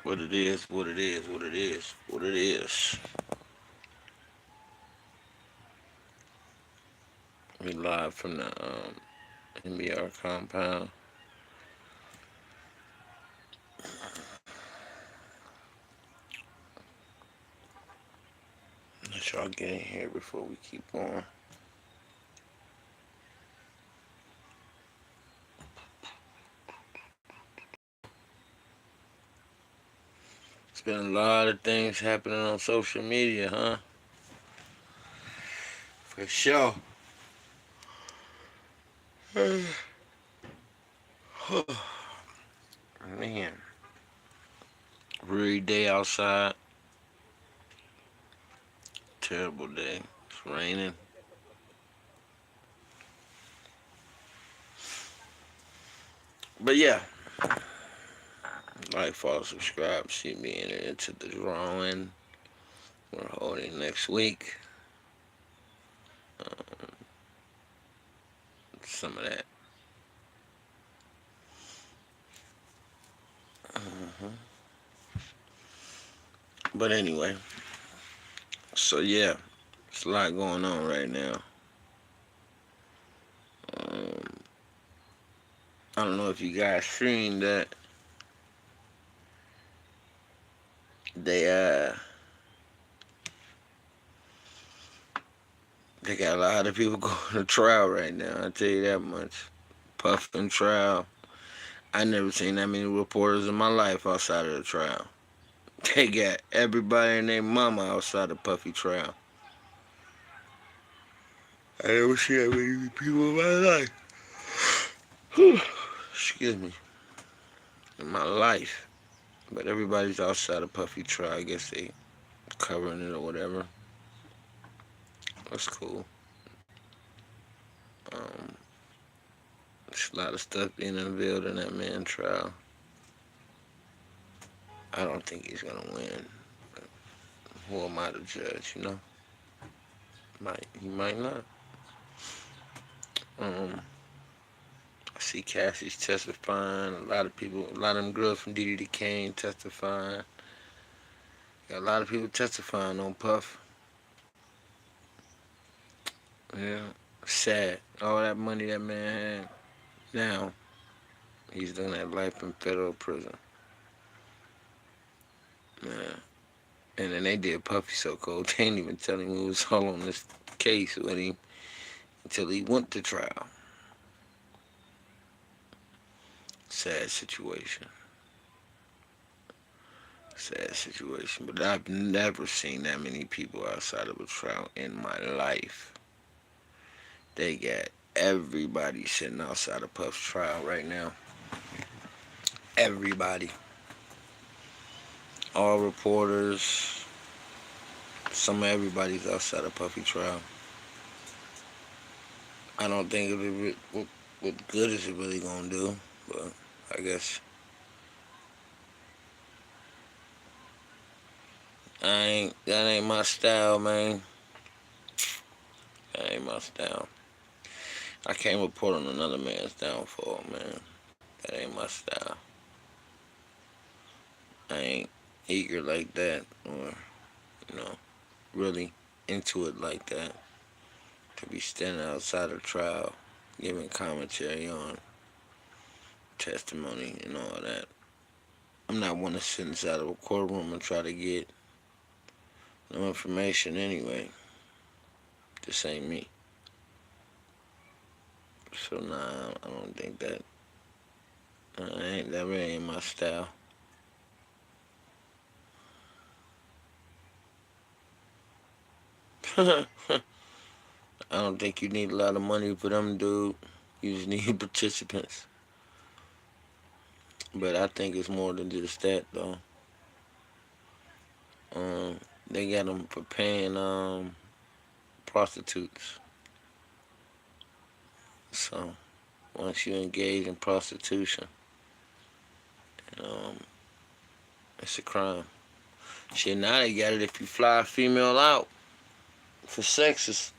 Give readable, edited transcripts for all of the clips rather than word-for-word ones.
What it is, what it is, what it is, what it is. We live from the NBR compound. Let y'all get in here before we keep going. It's been a lot of things happening on social media, huh? For sure. Man, really day outside. Terrible day. It's raining. But yeah, like, follow, subscribe. See me enter into the drawing we're holding next week. Um, some of that. hmm But anyway, so yeah, there's a lot going on right now. Um, I don't know if you guys seen that they they got a lot of people going to trial right now. I tell you that much. Puffin trial. I never seen that many reporters in my life outside of the trial. They got everybody and their mama outside of Puffy trial. I never seen that many people in my life. Excuse me. In my life. But everybody's outside of Puffy trial. I guess they covering it or whatever. That's cool. Um, there's a lot of stuff being unveiled in that man trial. I don't think he's gonna win. But who am I to judge? You know, he might not. Um, I see Cassie's testifying. A lot of people, a lot of them girls from DD Kane testifying. Got a lot of people testifying on Puff. Yeah, sad. All that money that man had. Now he's doing that life in federal prison. Yeah. And then they did Puffy so cold. They didn't even tell him who was all on this case with him until he went to trial. Sad situation. Sad situation. But I've never seen that many people outside of a trial in my life. They got everybody sitting outside of Puff's trial right now. Everybody. All reporters. Some of everybody's outside of Puffy trial. I don't think what good is it really gonna do, but I guess that ain't my style, man. That ain't my style. I can't report on another man's downfall, man. That ain't my style. I ain't eager like that, or you know, really into it like that. To be standing outside a trial, giving commentary on testimony and all that. I'm not one to sit inside of a courtroom and try to get no information anyway. This ain't me. So nah, I don't think that. That really ain't my style. I don't think you need a lot of money for them, dude. You just need participants. But I think it's more than just that, though. Um, they got them for paying prostitutes. So once you engage in prostitution, um, it's a crime. Shit, now they got it if you fly a female out for sex. It's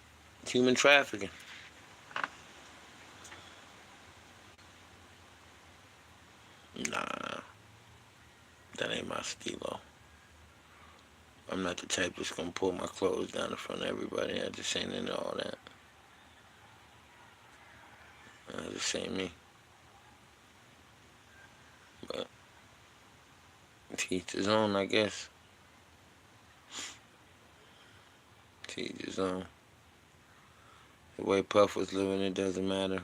human trafficking. Nah, that ain't ain't my stilo. I'm not the type that's gonna pull my clothes down in front of everybody. I just ain't into all that. I just ain't me. But to each his own, I guess. To each his own. The way Puff was living, it doesn't matter.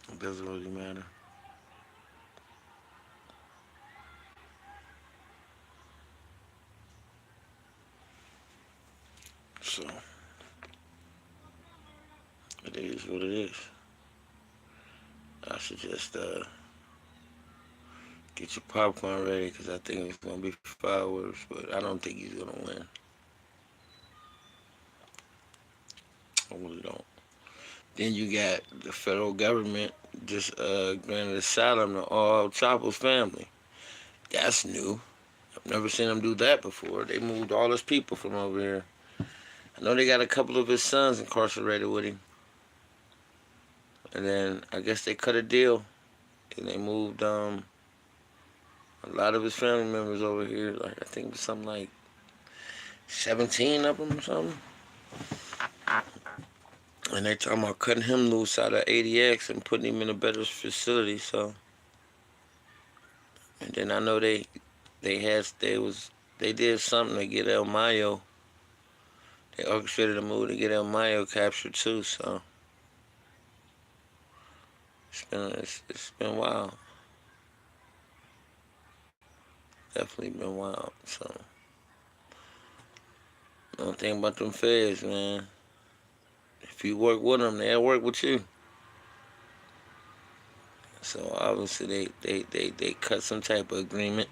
It doesn't really matter. So it is what it is. I suggest get your popcorn ready because I think it's gonna be fireworks, but I don't think he's gonna win. I really don't. Then you got the federal government just granted asylum to all Chapo's family. That's new. I've never seen them do that before. They moved all his people from over here. I know they got a couple of his sons incarcerated with him. And then I guess they cut a deal and they moved a lot of his family members over here. Like I think it was something like 17 of them or something. And they talking about cutting him loose out of ADX and putting him in a better facility. So, and then I know they did something to get El Mayo. They orchestrated a move to get El Mayo captured too. So it's been wild. Definitely been wild. So don't think about them feds, man. If you work with them, they'll work with you. So obviously they cut some type of agreement.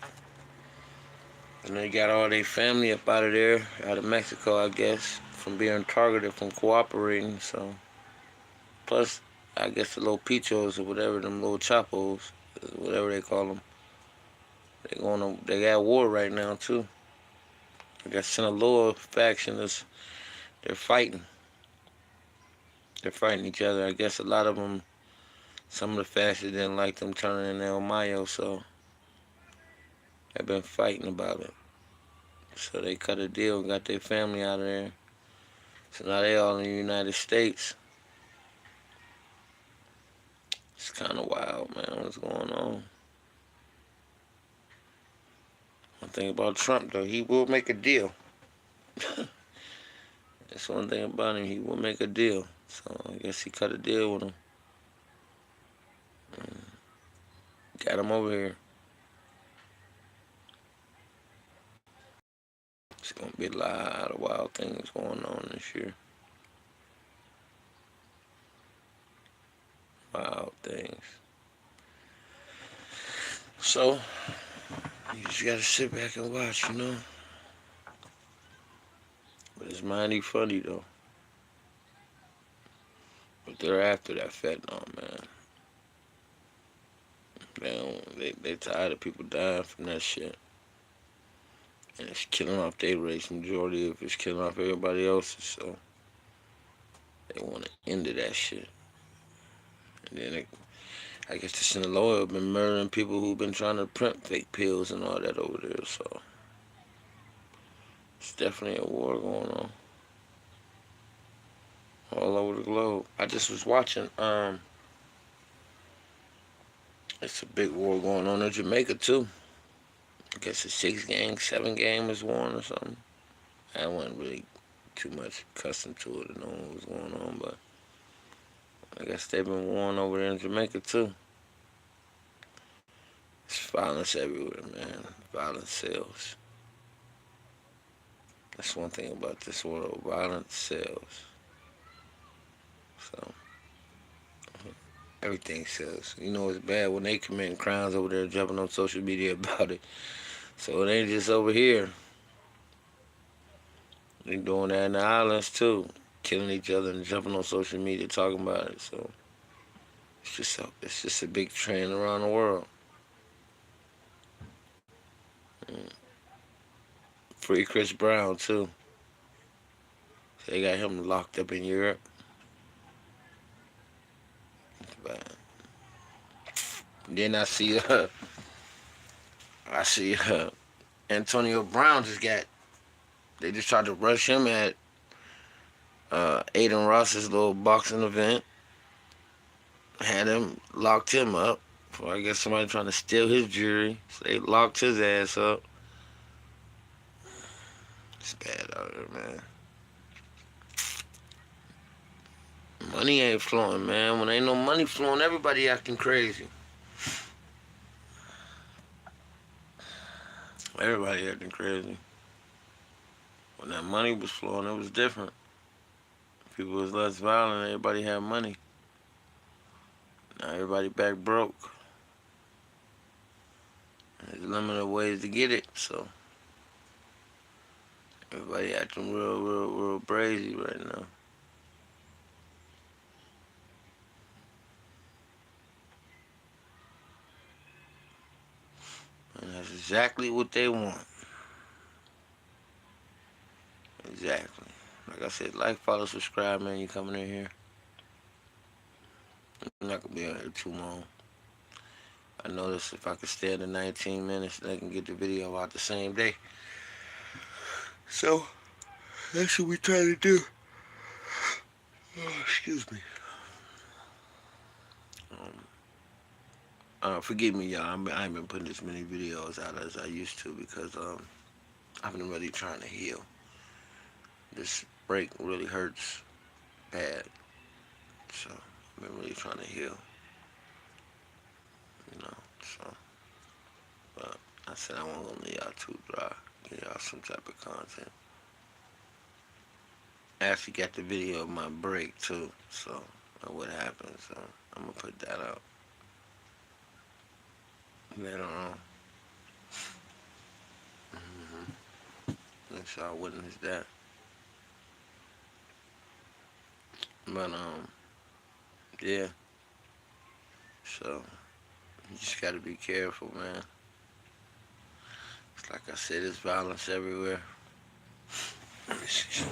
And they got all their family up out of there, out of Mexico, I guess, from being targeted, from cooperating. So, plus, I guess the little pichos or whatever, them little chapos, whatever they call them, they got war right now too. I guess Sinaloa faction they're fighting. They're fighting each other. I guess a lot of them, some of the factions didn't like them turning in El Mayo, so they've been fighting about it. So they cut a deal and got their family out of there. So now they all in the United States. It's kind of wild, man. What's going on? One thing about Trump, though, he will make a deal. That's one thing about him. He will make a deal. So I guess he cut a deal with him. Got him over here. It's gonna be a lot of wild things going on this year. Wild things. So you just gotta sit back and watch, you know. But it's mighty funny though. But they're after that fentanyl, man. They tired of people dying from that shit. And it's killing off their race. Majority of it's killing off everybody else's. So they want to end that shit. And then I guess the Sinaloa have been murdering people who've been trying to print fake pills and all that over there. So it's definitely a war going on all over the globe. I just was watching. It's a big war going on in Jamaica too. I guess it's 6 game, 7 game is war or something. I wasn't really too much accustomed to it and knowing what was going on, but I guess they've been warring over there in Jamaica too. It's violence everywhere, man. Violence sells. That's one thing about this world. Violence sells. So everything sells. You know it's bad when they committing crimes over there, jumping on social media about it. So it ain't just over here. They doing that in the islands too, killing each other and jumping on social media talking about it. So it's just a big trend around the world. Mm. Free Chris Brown too. They got him locked up in Europe. But then I see Antonio Brown just got. They just tried to rush him at Aiden Ross's little boxing event. Had him locked him up. For I guess somebody trying to steal his jewelry. So they locked his ass up. It's bad out there, man. Money ain't flowing, man. When ain't no money flowing, everybody acting crazy. Everybody acting crazy. When that money was flowing, it was different. People was less violent. Everybody had money. Now everybody back broke. There's limited ways to get it, so everybody acting real crazy right now. And that's exactly what they want. Exactly. Like I said, like, follow, subscribe, man. You coming in here. I'm not gonna be on here too long. I noticed if I could stay under 19 minutes, then I can get the video out the same day. So that's what we trying to do. Oh, excuse me. Forgive me, y'all. I ain't been putting as many videos out as I used to because I've been really trying to heal. This break really hurts bad, so I've been really trying to heal. You know, so. But I said I wasn't gonna leave y'all too dry. Give y'all some type of content. I actually got the video of my break too, so what happened. So I'm gonna put that out later on. Let y'all witness that. But yeah. So you just gotta be careful, man. It's like I said, there's violence everywhere. Let me see.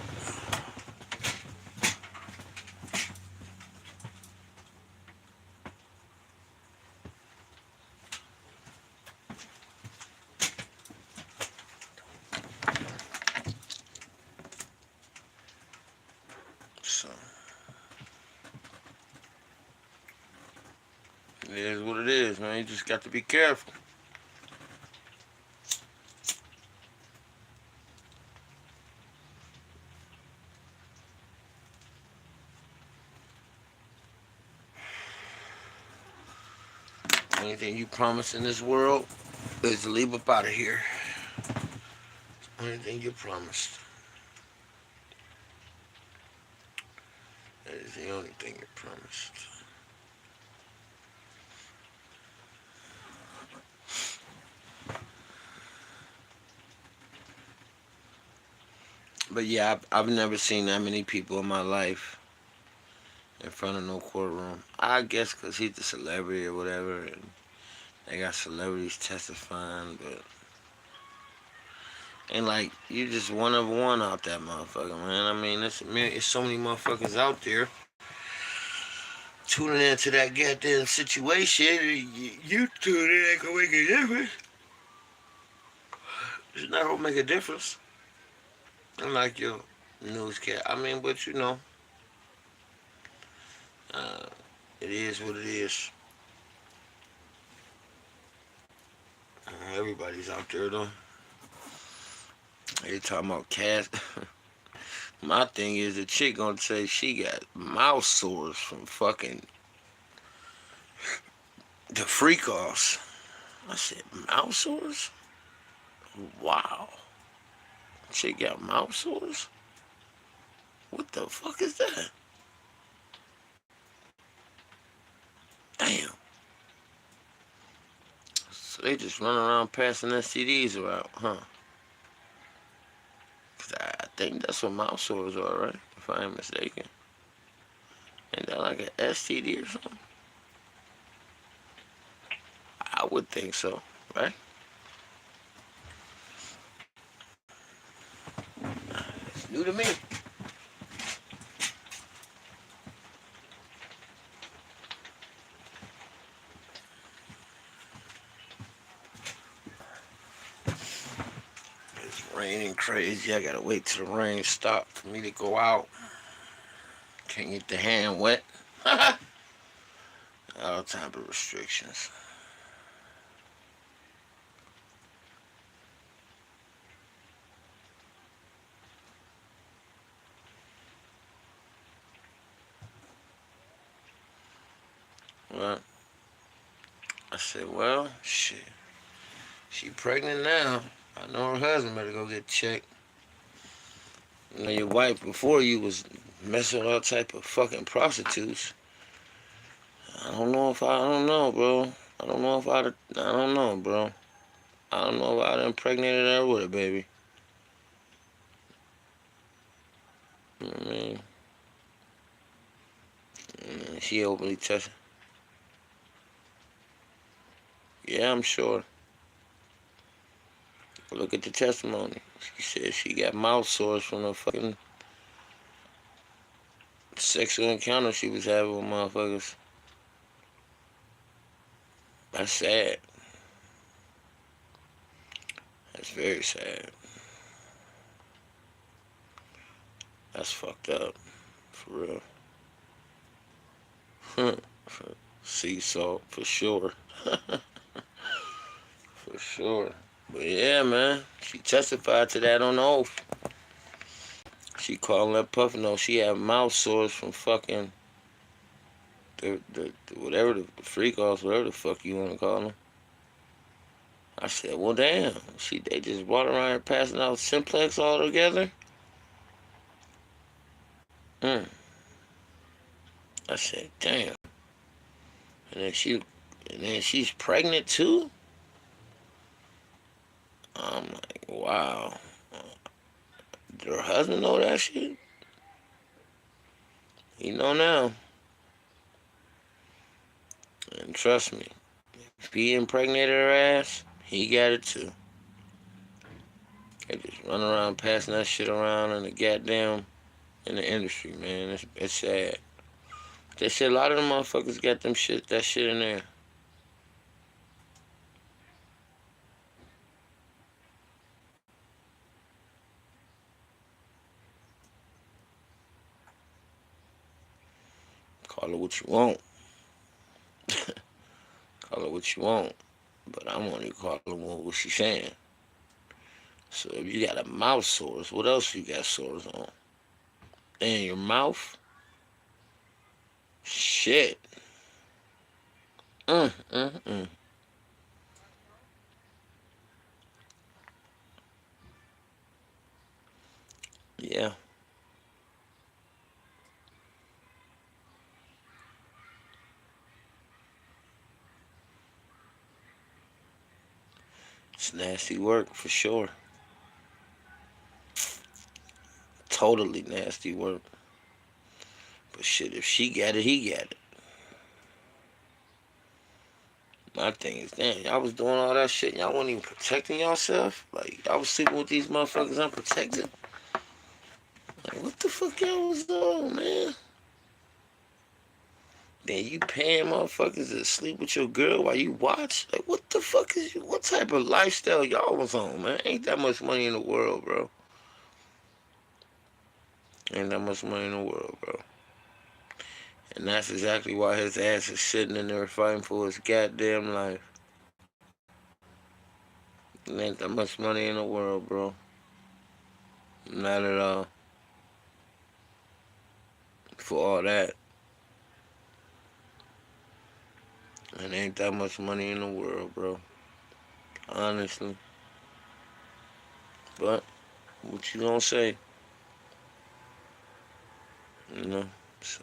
So it is what it is, man. You just got to be careful. Anything you promise in this world is to leave up out of here. Anything you promised. That is the only thing you promised. But yeah, I've never seen that many people in my life in front of no courtroom. I guess because he's a celebrity or whatever, and they got celebrities testifying, but and like you just one of one out that motherfucker, man. I mean, it's so many motherfuckers out there tuning into that goddamn situation. You tune in ain't gonna make a difference. It's not gonna make a difference. Unlike your newscast. I mean, but you know, uh, it is what it is. Everybody's out there though. They talking about cats. My thing is the chick gonna say she got mouth sores from fucking the freak offs. I said, mouth sores? Wow. She got mouth sores? What the fuck is that? Damn. So they just run around passing STDs around, huh? 'Cause I think that's what mouth sores are, right? If I ain't mistaken. Ain't that like an STD or something? I would think so, right? It's new to me. Raining crazy. I gotta wait till the rain stop for me to go out. Can't get the hand wet. All type of restrictions. Well, I said, well, shit. She pregnant now. I know her husband better go get checked. You know, your wife before you was messing with all type of fucking prostitutes. I don't know, bro. I don't know if I don't know, bro. I don't know if I'd impregnated her with a baby. You know what I mean? She openly touched. Yeah, I'm sure. Look at the testimony. She said she got mouth sores from the fucking sexual encounter she was having with motherfuckers. That's sad. That's very sad. That's fucked up. For real. Sea salt, for sure. For sure. But yeah, man. She testified to that on the oath. She calling that puff no. She had mouth sores from fucking the whatever the freak offs, whatever the fuck you want to call them. I said, well, damn. They just brought around here passing out Simplex all together. Mm. I said, damn. And then she's pregnant too. I'm like, wow. Did her husband know that shit? He know now. And trust me, if he impregnated her ass, he got it too. They just run around passing that shit around in the goddamn in the industry, man. It's sad. They said a lot of them motherfuckers got that shit in there. Call it what you want. Call it what you want. But I'm only calling what she's saying. So if you got a mouth sores, what else you got sores on? In your mouth? Shit. Mm, mm, mm. Yeah. It's nasty work for sure. Totally nasty work. But shit, if she got it, he got it. My thing is, damn, y'all was doing all that shit. Y'all wasn't even protecting yourself. Like, y'all was sleeping with these motherfuckers unprotected. Like, what the fuck y'all was doing, man? Then you paying motherfuckers to sleep with your girl while you watch? Like, what the fuck is you? What type of lifestyle y'all was on, man? Ain't that much money in the world, bro. Ain't that much money in the world, bro. And that's exactly why his ass is sitting in there fighting for his goddamn life. There ain't that much money in the world, bro. Not at all. For all that. And ain't that much money in the world, bro. Honestly. But, what you gonna say? You know? So,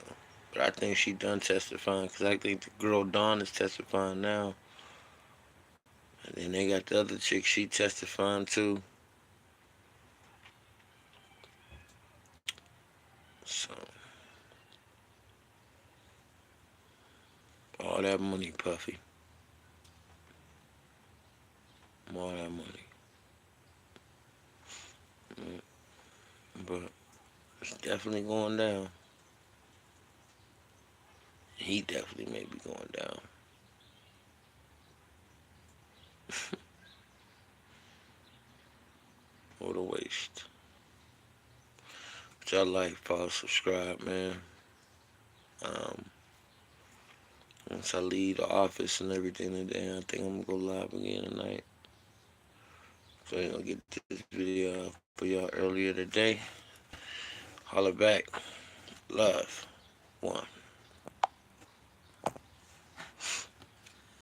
but I think she done testifying, because I think the girl Dawn is testifying now. And then they got the other chick, she testifying too. So, all that money, Puffy. All that money. But it's definitely going down. He definitely may be going down. Or the released. But y'all like, follow, subscribe, man. Um, Once I leave the office and everything today, I think I'm gonna go live again tonight. So I'm gonna get this video out for y'all earlier today. Holler back. Love. One.